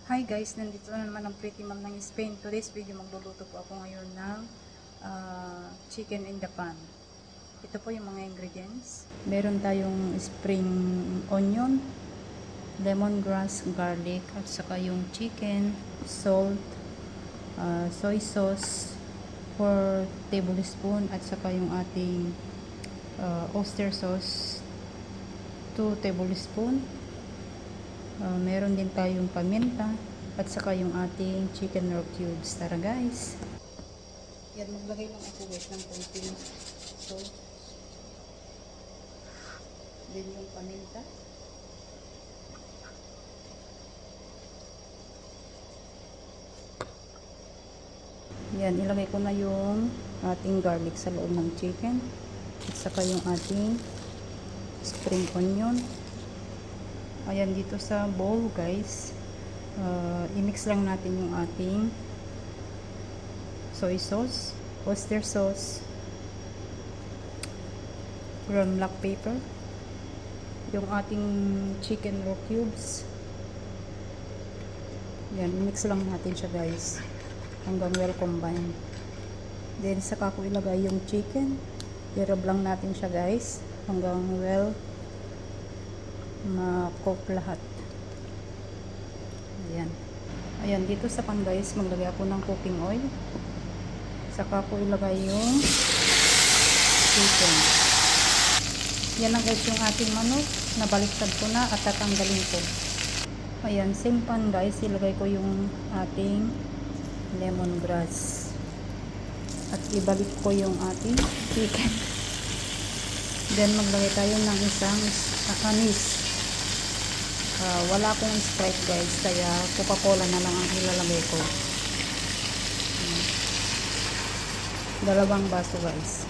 Hi guys, nandito na naman ang Pretty Mom ng Spain. Today's video magluluto po ako ngayon ng chicken in the pan. Ito po yung mga ingredients. Meron tayong spring onion, lemongrass, garlic, at saka yung chicken, salt, soy sauce, 4 tablespoon, at saka yung ating oyster sauce, 2 tablespoon. Meron din tayong paminta at saka yung ating chicken raw cubes. Tara guys. Yan, maglagay lang ako guys ng konting salt. Then yung paminta. Yan, ilagay ko na yung ating garlic sa loob ng chicken. At saka yung ating spring onion. Ayan, dito sa bowl guys, i-mix lang natin yung ating soy sauce, oyster sauce, ground black pepper, yung ating chicken raw cubes. Yan, i-mix lang natin siya guys hanggang well combined. Then saka ko ilagay yung chicken, i-rub lang natin siya guys hanggang well ma-cook lahat. Ayan. Ayan, dito sa pan guys, maglagay ako ng cooking oil. Saka ko ilagay yung chicken. Yan lang guys yung ating manok. Nabaliktad ko na at tatanggalin ko. Ayan, same pan guys, ilagay ko yung ating lemongrass. At ibalik ko yung ating chicken. Then maglagay tayo ng isang anis. Wala akong Sprite guys, kaya Coca-Cola na lang ang ilalagay ko. 2 baso guys.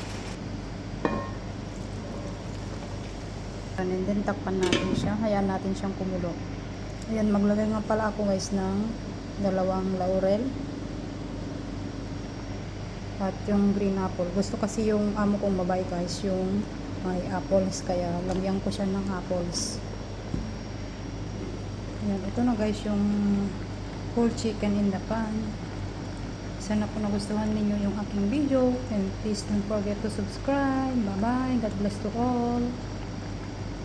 And then takpan natin siya, hayaan natin siyang kumulo. Ayan, maglagay nga pala ako guys ng 2 laurel at yung green apple. Gusto kasi yung amo kong babae guys yung may apples, kaya lagyan ko siya ng apples. Ayan, ito na guys yung whole chicken in the pan. Sana po nagustuhan ninyo yung aking video, and please don't forget to subscribe. Bye bye, God bless to all.